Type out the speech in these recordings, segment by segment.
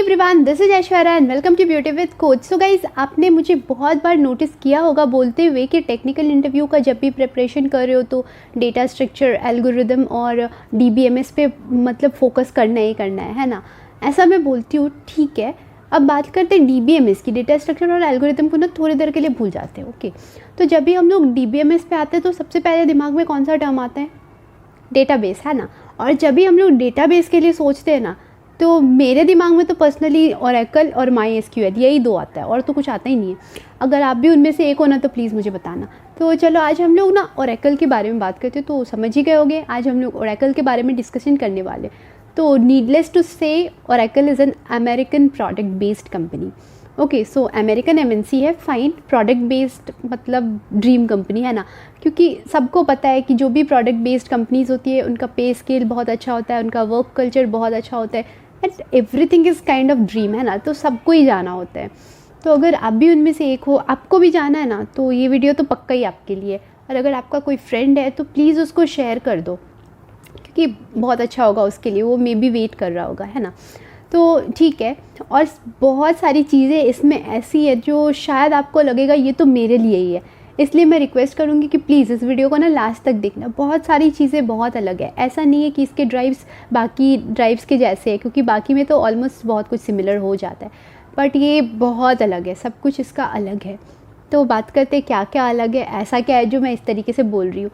Everyone, this is Aishwarya and welcome to beauty with coach. So guys, आपने मुझे बहुत बार notice किया होगा बोलते हुए कि टेक्निकल इंटरव्यू का जब भी प्रिपरेशन कर रहे हो तो डेटा स्ट्रक्चर, एल्गोरिदम और डीबीएमएस पे मतलब फोकस करना ही करना है ना। ऐसा मैं बोलती हूँ, ठीक है। अब बात करते हैं डीबीएमएस की। डेटा स्ट्रक्चर और एल्गोरिदम को ना थोड़ी देर के लिए भूल जाते हैं, ओके। तो जब भी हम लोग डीबीएमएस पे आते हैं तो सबसे पहले दिमाग में कौन सा टर्म आता है? डेटाबेस, है ना। और जब भी हम लोग डेटाबेस के लिए सोचते हैं ना, तो मेरे दिमाग में तो पर्सनली ओरेकल और माई एसक्यूएल यही दो आता है, और तो कुछ आता ही नहीं है। अगर आप भी उनमें से एक हो ना तो प्लीज़ मुझे बताना। तो चलो आज हम लोग ना ओरेकल के बारे में बात करते हैं। तो समझ ही गए होंगे आज हम लोग ओरेकल के बारे में डिस्कशन करने वाले। तो नीडलेस टू से Oracle is an American product based company. Okay, so American MNC है, फाइन। प्रोडक्ट बेस्ड मतलब ड्रीम कंपनी, है ना। क्योंकि सबको पता है कि जो भी प्रोडक्ट बेस्ड कंपनीज होती है उनका पे स्केल बहुत अच्छा होता है, उनका वर्क कल्चर बहुत अच्छा होता है, and everything is kind of dream, है ना। तो सबको ही जाना होता है। तो अगर आप भी उनमें से एक हो, आपको भी जाना है ना, तो ये वीडियो तो पक्का ही आपके लिए। और अगर आपका कोई फ्रेंड है तो प्लीज़ उसको शेयर कर दो, क्योंकि बहुत अच्छा होगा उसके लिए, वो मे बी वेट कर रहा होगा, है ना। तो ठीक है। और बहुत सारी चीज़ें इसमें ऐसी है जो शायद आपको लगेगा ये तो मेरे लिए ही है, इसलिए मैं रिक्वेस्ट करूँगी कि प्लीज़ इस वीडियो को ना लास्ट तक देखना। बहुत सारी चीज़ें बहुत अलग है। ऐसा नहीं है कि इसके ड्राइव्स बाकी ड्राइव्स के जैसे है, क्योंकि बाकी में तो ऑलमोस्ट बहुत कुछ सिमिलर हो जाता है, बट ये बहुत अलग है, सब कुछ इसका अलग है। तो बात करते हैं क्या क्या अलग है, ऐसा क्या है जो मैं इस तरीके से बोल रही हूँ।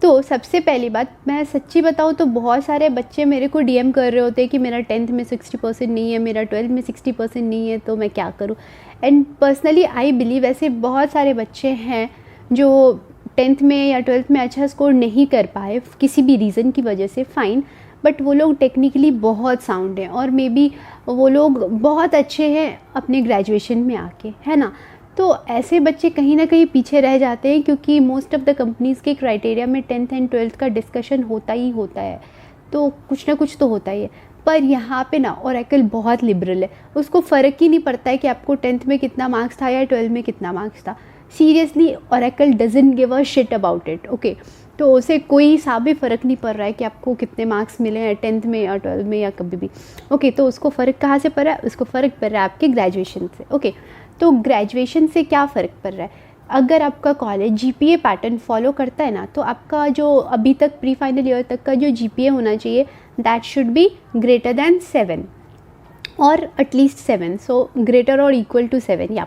तो सबसे पहली बात, मैं सच्ची बताऊँ तो बहुत सारे बच्चे मेरे को डीएम कर रहे होते हैं कि मेरा 10th में 60% नहीं है, मेरा 12th में 60% नहीं है, तो मैं क्या करूँ। एंड पर्सनली आई बिलीव ऐसे बहुत सारे बच्चे हैं जो 10th में या 12th में अच्छा स्कोर नहीं कर पाए किसी भी रीज़न की वजह से, फ़ाइन। बट वो लोग टेक्निकली बहुत साउंड हैं और मे बी वो लोग बहुत अच्छे हैं अपने ग्रेजुएशन में आके, है ना। तो ऐसे बच्चे कहीं ना कहीं पीछे रह जाते हैं, क्योंकि मोस्ट ऑफ द कंपनीज़ के क्राइटेरिया में 10th एंड 12th का डिस्कशन होता ही होता है, तो कुछ ना कुछ तो होता ही है। पर यहाँ पे ना ओरेकल बहुत लिबरल है, उसको फ़र्क ही नहीं पड़ता है कि आपको 10th में कितना मार्क्स था या 12th में कितना मार्क्स था। Seriously Oracle doesn't give a shit about it, okay. तो उसे कोई सा भी फ़र्क नहीं पड़ रहा है कि आपको कितने मार्क्स मिले हैं 10th में या 12th में या कभी भी, ओके। तो उसको फ़र्क कहाँ से पड़ रहा है? उसको फ़र्क पड़ रहा है आपके ग्रेजुएशन से, ओके। तो ग्रेजुएशन से क्या फ़र्क पड़ रहा है? अगर आपका कॉलेज जीपीए पैटर्न फॉलो करता है ना, तो आपका जो अभी तक प्री फाइनल ईयर तक का जो जीपीए होना चाहिए, that should be greater than 7 और एटलीस्ट 7, सो ग्रेटर और इक्वल टू 7, या।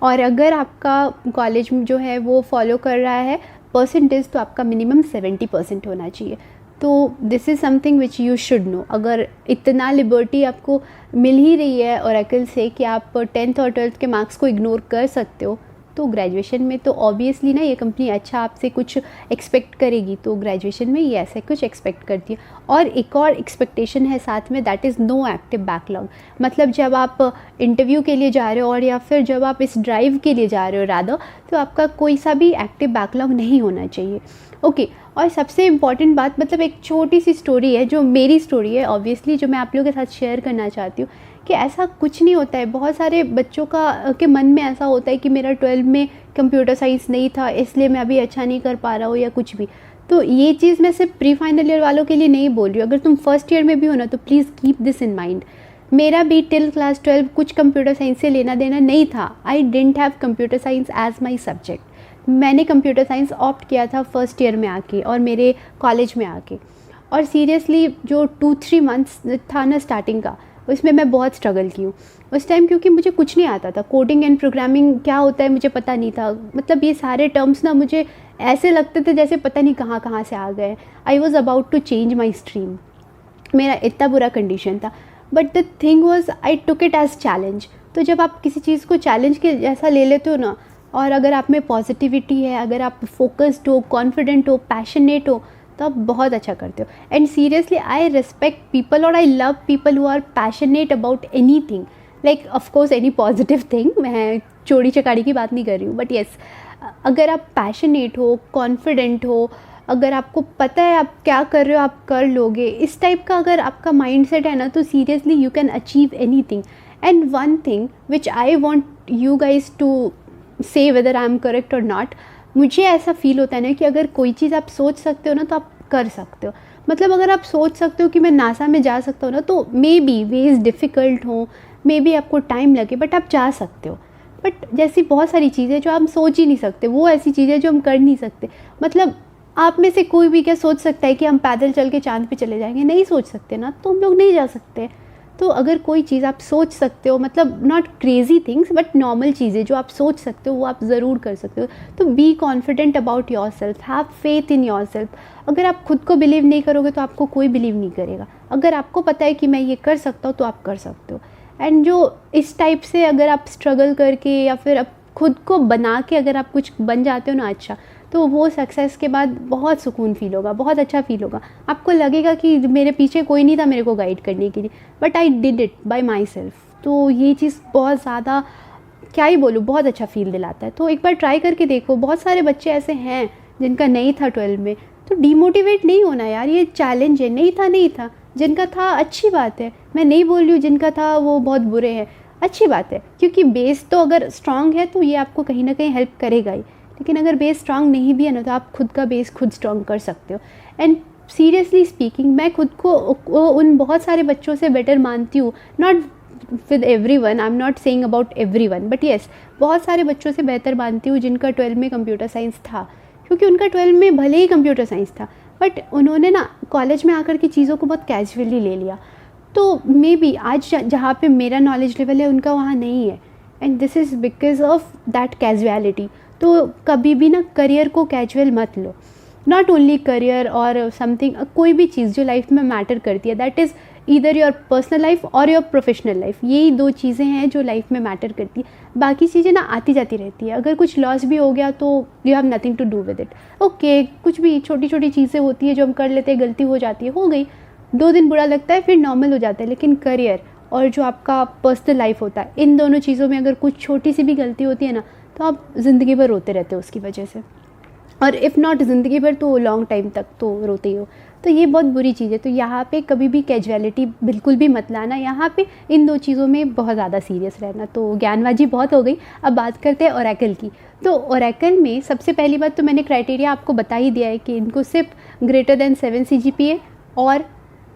और अगर आपका कॉलेज जो है वो फॉलो कर रहा है परसेंटेज, तो आपका मिनिमम 70% होना चाहिए। तो this is something which you should know. अगर इतना लिबर्टी आपको मिल ही रही है ओरेकल से कि आप 10th और 12th के मार्क्स को इग्नोर कर सकते हो, तो ग्रेजुएशन में तो ऑब्वियसली ना ये कंपनी अच्छा आपसे कुछ एक्सपेक्ट करेगी। तो ग्रेजुएशन में ये ऐसा कुछ एक्सपेक्ट करती है। और एक और एक्सपेक्टेशन है साथ में, that is no active backlog. मतलब जब आप इंटरव्यू के लिए जा रहे हो और या फिर जब आप इस ड्राइव के लिए जा रहे हो रादर, तो आपका कोई सा भी एक्टिव बैकलॉग नहीं होना चाहिए, ओके। और सबसे इम्पॉर्टेंट बात, मतलब एक छोटी सी स्टोरी है जो मेरी स्टोरी है ऑब्वियसली, जो मैं आप लोगों के साथ शेयर करना चाहती हूँ कि ऐसा कुछ नहीं होता है। बहुत सारे बच्चों के मन में ऐसा होता है कि मेरा 12 में कंप्यूटर साइंस नहीं था इसलिए मैं अभी अच्छा नहीं कर पा रहा हूँ या कुछ भी। तो ये चीज़ मैं सिर्फ प्री फाइनल ईयर वालों के लिए नहीं बोल रही हूँ। अगर तुम फर्स्ट ईयर में भी हो ना, तो please keep this in mind. मेरा भी टिल क्लास 12 कुछ कंप्यूटर साइंस से लेना देना नहीं था। I didn't have computer science as my subject. मैंने कंप्यूटर साइंस ऑप्ट किया था फर्स्ट ईयर में आके और मेरे कॉलेज में आके। और सीरियसली जो 2-3 मंथ्स था ना स्टार्टिंग का, उसमें मैं बहुत स्ट्रगल की हूँ उस टाइम, क्योंकि मुझे कुछ नहीं आता था। कोडिंग एंड प्रोग्रामिंग क्या होता है मुझे पता नहीं था। मतलब ये सारे टर्म्स ना मुझे ऐसे लगते थे जैसे पता नहीं कहाँ कहाँ से आ गए। I was about to change my stream, मेरा इतना बुरा कंडीशन था। But the thing was I took it as challenge. तो जब आप किसी चीज़ को चैलेंज के जैसा ले लेते हो ना, और अगर आप में पॉजिटिविटी है, अगर आप फोकस्ड हो, कॉन्फिडेंट हो, पैशनेट हो, तो आप बहुत अच्छा करते हो। And seriously I respect people और I love people who are passionate about anything, like of course any positive thing. मैं चोरी चकारी की बात नहीं कर रही हूँ, बट येस, अगर आप पैशनेट हो, कॉन्फिडेंट हो, अगर आपको पता है आप क्या कर रहे हो आप कर लोगे, इस टाइप का अगर आपका माइंड सेट है ना, तो seriously you can achieve anything. And one thing which I want you guys to say whether I am correct और नॉट, मुझे ऐसा फील होता है ना कि अगर कोई चीज़ आप सोच सकते हो ना, तो आप कर सकते हो। मतलब अगर आप सोच सकते हो कि मैं नासा में जा सकता हूँ ना, तो मे बी वेज डिफ़िकल्ट हो, मे बी आपको टाइम लगे, बट आप जा सकते हो। बट जैसी बहुत सारी चीज़ें जो आप सोच ही नहीं सकते, वो ऐसी चीज़ें जो हम कर नहीं सकते। मतलब आप में से कोई भी क्या सोच सकता है कि हम पैदल चल के चाँद पे चले जाएंगे? नहीं सोच सकते ना, तो हम लोग नहीं जा सकते। तो अगर कोई चीज़ आप सोच सकते हो, मतलब not crazy things but normal चीज़ें जो आप सोच सकते हो, वो आप ज़रूर कर सकते हो। तो be confident about your self, have faith in your self. अगर आप खुद को बिलीव नहीं करोगे तो आपको कोई बिलीव नहीं करेगा। अगर आपको पता है कि मैं ये कर सकता हूँ, तो आप कर सकते हो। एंड जो इस टाइप से अगर आप स्ट्रगल करके या फिर आप खुद को बना के अगर आप कुछ बन जाते हो ना अच्छा, तो वो सक्सेस के बाद बहुत सुकून फ़ील होगा, बहुत अच्छा फ़ील होगा। आपको लगेगा कि मेरे पीछे कोई नहीं था मेरे को गाइड करने के लिए, but I did it by my self. तो ये चीज़ बहुत ज़्यादा, क्या ही बोलूँ, बहुत अच्छा फ़ील दिलाता है। तो एक बार ट्राई करके देखो। बहुत सारे बच्चे ऐसे हैं जिनका नहीं था 12 में, तो डीमोटिवेट नहीं होना यार, ये चैलेंज है। नहीं था, नहीं था, जिनका था अच्छी बात है। मैं नहीं बोल रही हूँ जिनका था वो बहुत बुरे हैं, अच्छी बात है, क्योंकि बेस तो अगर स्ट्रांग है तो ये आपको कहीं ना कहीं हेल्प करेगा ही। लेकिन अगर बेस स्ट्रांग नहीं भी है ना, तो आप खुद का बेस खुद स्ट्रांग कर सकते हो। एंड सीरियसली स्पीकिंग, मैं खुद को उन बहुत सारे बच्चों से बेटर मानती हूँ। Not with every one, I am not saying about every one, but yes, बहुत सारे बच्चों से बेहतर मानती हूँ जिनका 12 में कंप्यूटर साइंस था। क्योंकि उनका 12 में भले ही कंप्यूटर साइंस था, बट उन्होंने ना कॉलेज में आकर के चीज़ों को बहुत कैजुअली ले लिया। तो मे बी आज जहाँ पे मेरा नॉलेज लेवल है, उनका वहाँ नहीं है। And this is because of that casualty. तो कभी भी ना करियर को कैजुअल मत लो। नॉट ओनली करियर और समथिंग, कोई भी चीज़ जो लाइफ में मैटर करती है, that is either your personal life और योर प्रोफेशनल लाइफ। यही दो चीज़ें हैं जो लाइफ में मैटर करती है। बाकी चीज़ें ना आती जाती रहती है। अगर कुछ लॉस भी हो गया तो you have nothing to do with it. Okay, कुछ भी छोटी छोटी चीज़ें होती है जो हम कर लेते हैं, गलती हो जाती है, हो गई, 2 दिन बुरा लगता है, फिर नॉर्मल हो जाता है। लेकिन करियर और जो आपका पर्सनल लाइफ होता है, इन दोनों चीज़ों में अगर कुछ छोटी सी भी गलती होती है ना, तो आप ज़िंदगी भर रोते रहते हो उसकी वजह से। और इफ़ नॉट ज़िंदगी भर तो लॉन्ग टाइम तक तो रोते ही हो। तो ये बहुत बुरी चीज़ है। तो यहाँ पे कभी भी कैजुअलिटी बिल्कुल भी मत लाना। यहाँ पे इन 2 चीज़ों में बहुत ज़्यादा सीरियस रहना। तो ज्ञानबाजी बहुत हो गई, अब बात करते हैं ओरेकल की। तो ओरेकल में सबसे पहली बात तो मैंने क्राइटेरिया आपको बता ही दिया है कि इनको सिर्फ ग्रेटर देन 7 CGPA और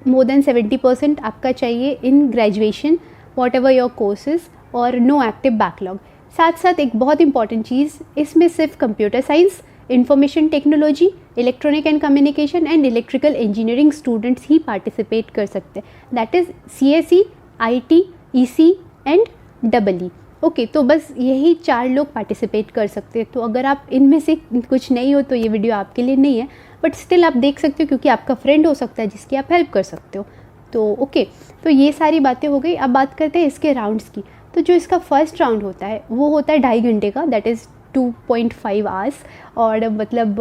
मोर देन 70% आपका चाहिए in graduation, what ever your courses, और नो एक्टिव बैकलॉग। साथ साथ एक बहुत इंपॉर्टेंट चीज़, इसमें सिर्फ computer science, information technology, electronic and communication and electrical engineering students he participate कर सकते हैं। That is CSE, IT, EC and EE। Okay, तो बस यही 4 लोग पार्टिसिपेट कर सकते हैं। तो अगर आप इनमें से कुछ नहीं हो तो ये वीडियो आपके लिए नहीं है, बट स्टिल आप देख सकते हो क्योंकि आपका फ्रेंड हो सकता है जिसकी आप हेल्प कर सकते हो। तो ओके, तो ये सारी बातें हो गई। अब बात करते हैं इसके राउंड्स की। तो जो इसका फर्स्ट राउंड होता है वो होता है 2.5 घंटे का, दैट इज़ 2.5 आवर्स, और मतलब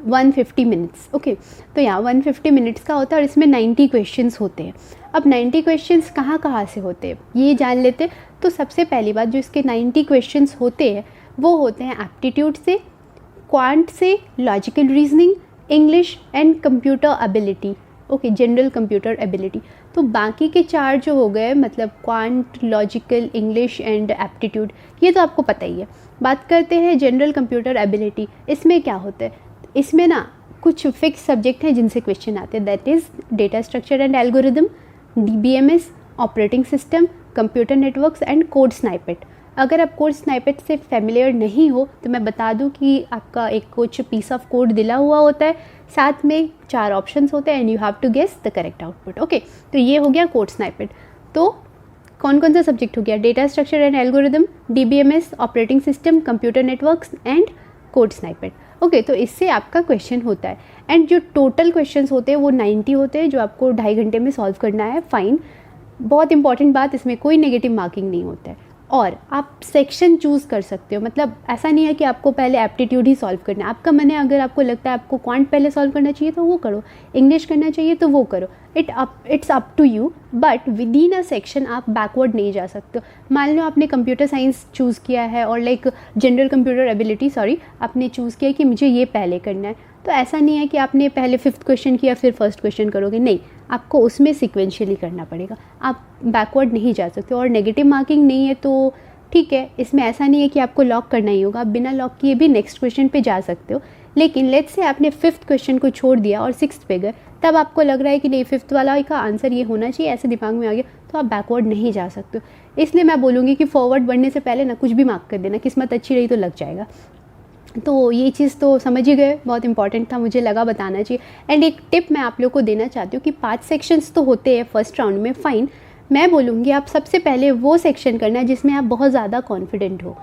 150 मिनट्स। ओके, तो यहाँ 150 मिनट्स का होता है और इसमें 90 क्वेश्चंस होते हैं। अब 90 क्वेश्चंस कहाँ से होते हैं ये जान लेते हैं। तो सबसे पहली बात, जो इसके 90 क्वेश्चंस होते हैं वो होते हैं एप्टीट्यूड से, क्वांट से, logical reasoning, English and computer ability. Okay, general computer ability. तो बाकी के 4 जो हो गए, मतलब quant, logical, English and aptitude, ये तो आपको पता ही है। बात करते हैं जनरल कंप्यूटर एबिलिटी। इसमें क्या होता है, इसमें ना कुछ फिक्स सब्जेक्ट हैं जिनसे क्वेश्चन आते हैं। That is data structure and algorithm, DBMS, operating system, computer networks and code snippet. अगर आप कोड स्नाइपेट से फेमिलियर नहीं हो तो मैं बता दूं कि आपका एक कुछ पीस ऑफ कोड दिला हुआ होता है, साथ में 4 ऑप्शंस होते हैं and you have to guess the correct output. Okay, तो ये हो गया कोड स्नाइपेट। तो कौन कौन सा सब्जेक्ट हो गया, data structure and algorithm, DBMS, operating system, computer networks and code snippet. Okay, तो इससे आपका क्वेश्चन होता है। एंड जो टोटल क्वेश्चंस होते हैं वो 90 होते हैं जो आपको 2.5 घंटे में सॉल्व करना है। फाइन, बहुत इंपॉर्टेंट बात, इसमें कोई नेगेटिव मार्किंग नहीं होता है। और आप सेक्शन चूज़ कर सकते हो, मतलब ऐसा नहीं है कि आपको पहले एप्टीट्यूड ही सॉल्व करना है। आपका मन है, अगर आपको लगता है आपको क्वांट पहले सॉल्व करना चाहिए तो वो करो, इंग्लिश करना चाहिए तो वो करो। It's up to you, but within a section आप बैकवर्ड नहीं जा सकते हो। मान लो आपने कंप्यूटर साइंस चूज़ किया है और लाइक जनरल कंप्यूटर एबिलिटी, आपने चूज़ किया कि मुझे ये पहले करना है, तो ऐसा नहीं है कि आपने पहले 5th क्वेश्चन किया फिर 1st क्वेश्चन करोगे, नहीं, आपको उसमें सिक्वेंशियली करना पड़ेगा। आप बैकवर्ड नहीं जा सकते। और नेगेटिव मार्किंग नहीं है तो ठीक है, इसमें ऐसा नहीं है कि आपको लॉक करना ही होगा, आप बिना लॉक किए भी नेक्स्ट क्वेश्चन पे जा सकते हो। लेकिन लेट्स से आपने 5th क्वेश्चन को छोड़ दिया और 6th पे गए, तब आपको लग रहा है कि नहीं 5th वाला का आंसर ये होना चाहिए, ऐसे दिमाग में आ गया, तो आप बैकवर्ड नहीं जा सकते हो। इसलिए मैं बोलूँगी कि फॉरवर्ड बढ़ने से पहले ना कुछ भी मार्क कर देना, किस्मत अच्छी रही तो लग जाएगा। तो ये चीज़ तो समझ ही गए, बहुत इंपॉर्टेंट था, मुझे लगा बताना चाहिए। एंड एक टिप मैं आप लोग को देना चाहती हूँ कि 5 सेक्शंस तो होते हैं फर्स्ट राउंड में, फ़ाइन। मैं बोलूँगी आप सबसे पहले वो सेक्शन करना जिसमें आप बहुत ज़्यादा कॉन्फिडेंट हो।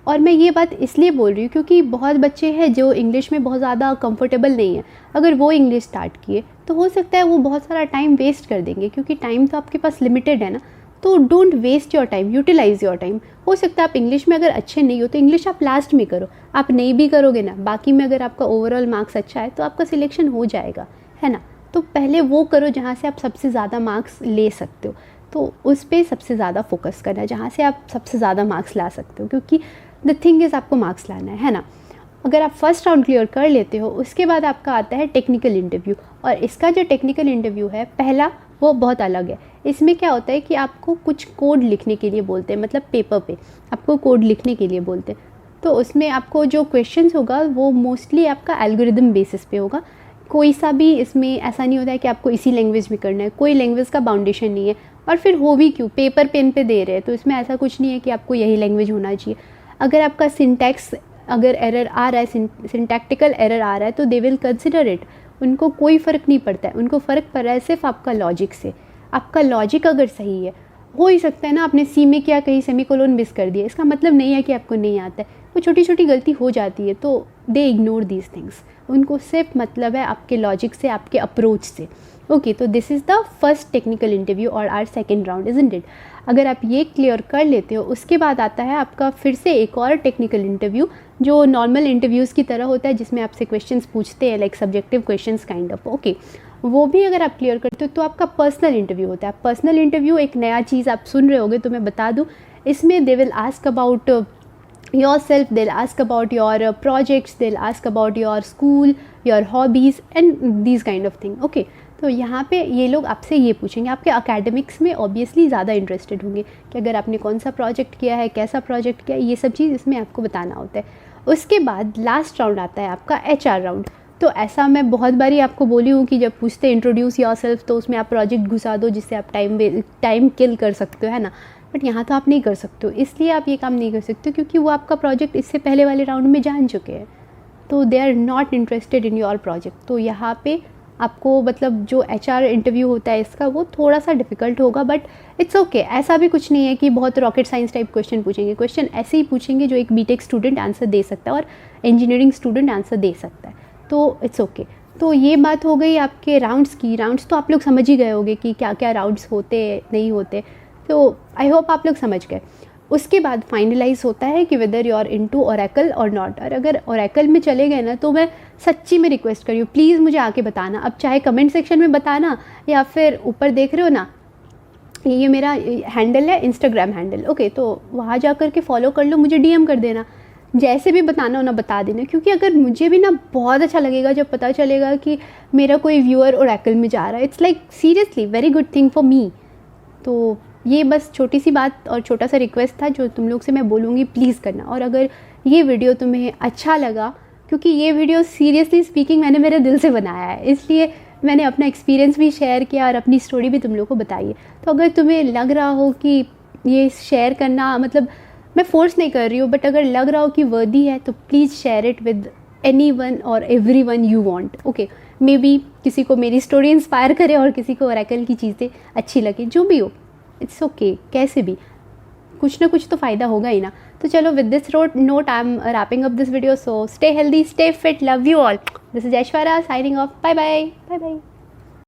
और मैं ये बात इसलिए बोल रही हूँ क्योंकि बहुत बच्चे हैं जो इंग्लिश में बहुत ज़्यादा कंफर्टेबल नहीं है, अगर वो इंग्लिश स्टार्ट किए तो हो सकता है वो बहुत सारा टाइम वेस्ट कर देंगे, क्योंकि टाइम तो आपके पास लिमिटेड है ना। तो don't waste your time, utilise your time. हो सकता है आप इंग्लिश में अगर अच्छे नहीं हो तो इंग्लिश आप लास्ट में करो, आप नहीं भी करोगे ना, बाकी में अगर आपका ओवरऑल मार्क्स अच्छा है तो आपका सिलेक्शन हो जाएगा, है ना। तो पहले वो करो जहाँ से आप सबसे ज़्यादा मार्क्स ले सकते हो, तो उस पर सबसे ज़्यादा फोकस करना जहाँ से आप सबसे ज़्यादा मार्क्स ला सकते हो, क्योंकि द थिंग इज़ आपको मार्क्स लाना है ना। अगर आप फर्स्ट राउंड क्लियर कर लेते हो उसके बाद आपका आता है टेक्निकल इंटरव्यू। और इसका जो टेक्निकल इंटरव्यू है पहला, वो बहुत अलग है। इसमें क्या होता है कि आपको कुछ कोड लिखने के लिए बोलते हैं, मतलब पेपर पे आपको कोड लिखने के लिए बोलते हैं। तो उसमें आपको जो क्वेश्चंस होगा वो मोस्टली आपका एल्गोरिदम बेसिस पे होगा। कोई सा भी इसमें ऐसा नहीं होता है कि आपको इसी लैंग्वेज में करना है, कोई लैंग्वेज का बाउंडेशन नहीं है। और फिर हो भी क्यों, पेपर पेन पे दे रहे हैं तो इसमें ऐसा कुछ नहीं है कि आपको यही लैंग्वेज होना चाहिए। अगर आपका सिंटैक्स अगर एरर आ रहा है, सिंटैक्टिकल एरर आ रहा है, तो दे विल कंसिडर इट। उनको कोई फ़र्क नहीं पड़ता है, उनको फ़र्क पड़ रहा है सिर्फ आपका लॉजिक से। आपका लॉजिक अगर सही है, हो ही सकता है ना आपने सी में क्या कहीं सेमीकोलन मिस कर दिया, इसका मतलब नहीं है कि आपको नहीं आता है। वो छोटी छोटी गलती हो जाती है, तो दे इग्नोर दीज थिंग्स। उनको सिर्फ मतलब है आपके लॉजिक से, आपके अप्रोच से। ओके, तो this is the first technical interview और our second round, isn't it. अगर आप ये क्लियर कर लेते हो उसके बाद आता है आपका फिर से एक और टेक्निकल इंटरव्यू जो नॉर्मल इंटरव्यूज़ की तरह होता है, जिसमें आपसे क्वेश्चंस पूछते हैं, like subjective questions kind of. Okay, वो भी अगर आप क्लियर करते हो तो आपका पर्सनल इंटरव्यू होता है। पर्सनल इंटरव्यू एक नया चीज़ आप सुन रहे होगे, तो मैं बता दूँ, इसमें they will ask about yourself, they'll ask about your projects, they'll ask about your school, your hobbies and these kind of thing. Okay, तो यहाँ पे ये लोग आपसे ये पूछेंगे, आपके एकेडमिक्स में ऑब्वियसली ज़्यादा इंटरेस्टेड होंगे कि अगर आपने कौन सा प्रोजेक्ट किया है, कैसा प्रोजेक्ट किया है, ये सब चीज़ इसमें आपको बताना होता है। उसके बाद लास्ट राउंड आता है आपका HR राउंड। तो ऐसा मैं बहुत बारी आपको बोली हूँ कि जब पूछते हैं इंट्रोड्यूस योरसेल्फ, तो उसमें आप प्रोजेक्ट घुसा दो जिससे आप टाइम किल कर सकते हो, है ना। बट यहाँ तो आप नहीं कर सकते हो, इसलिए आप ये काम नहीं कर सकते क्योंकि वो आपका प्रोजेक्ट इससे पहले वाले राउंड में जान चुके हैं, तो they are not interested in your project. तो यहाँ पे आपको मतलब जो HR इंटरव्यू होता है इसका वो थोड़ा सा डिफ़िकल्ट होगा, बट इट्स ओके। ऐसा भी कुछ नहीं है कि बहुत रॉकेट साइंस टाइप क्वेश्चन पूछेंगे। क्वेश्चन ऐसे ही पूछेंगे जो एक BTech स्टूडेंट आंसर दे सकता है और इंजीनियरिंग स्टूडेंट आंसर दे सकता है, तो इट्स ओके। तो ये बात हो गई आपके राउंड्स की। राउंड्स तो आप लोग समझ ही गए होंगे कि क्या क्या राउंड्स होते नहीं होते, तो आई होप आप लोग समझ गए। उसके बाद फाइनलाइज होता है कि whether you are into Oracle और नॉट। और अगर ओरेकल में चले गए ना, तो मैं सच्ची में रिक्वेस्ट करी हूँ, प्लीज़ मुझे आके बताना। अब चाहे कमेंट सेक्शन में बताना या फिर ऊपर देख रहे हो ना, ये मेरा हैंडल है, इंस्टाग्राम हैंडल। ओके, तो वहाँ जा कर के फॉलो कर लो, मुझे DM कर देना, जैसे भी बताना हो ना बता देना। क्योंकि अगर मुझे भी ना बहुत अच्छा लगेगा जब पता चलेगा कि मेरा कोई व्यूअर ओरेकल में जा रहा है। It's like seriously very good thing for me. तो ये बस छोटी सी बात और छोटा सा रिक्वेस्ट था जो तुम लोग से मैं बोलूँगी, प्लीज़ करना। और अगर ये वीडियो तुम्हें अच्छा लगा, क्योंकि ये वीडियो सीरियसली स्पीकिंग मैंने मेरे दिल से बनाया है, इसलिए मैंने अपना एक्सपीरियंस भी शेयर किया और अपनी स्टोरी भी तुम लोग को बताई है। तो अगर तुम्हें लग रहा हो कि ये शेयर करना, मतलब मैं फोर्स नहीं कर रही हूँ, बट अगर लग रहा हो कि वर्दी है तो please share it with anyone और everyone you want. Okay, maybe किसी को मेरी स्टोरी इंस्पायर करे और किसी को ओरेकल की चीज़ें अच्छी लगे, जो भी हो, इट्स ओके। कैसे भी कुछ ना कुछ तो फ़ायदा होगा ही ना। तो चलो, with this note I am wrapping up this video. So stay healthy, stay fit, love you all. This is Aishwarya signing off. Bye bye, bye bye.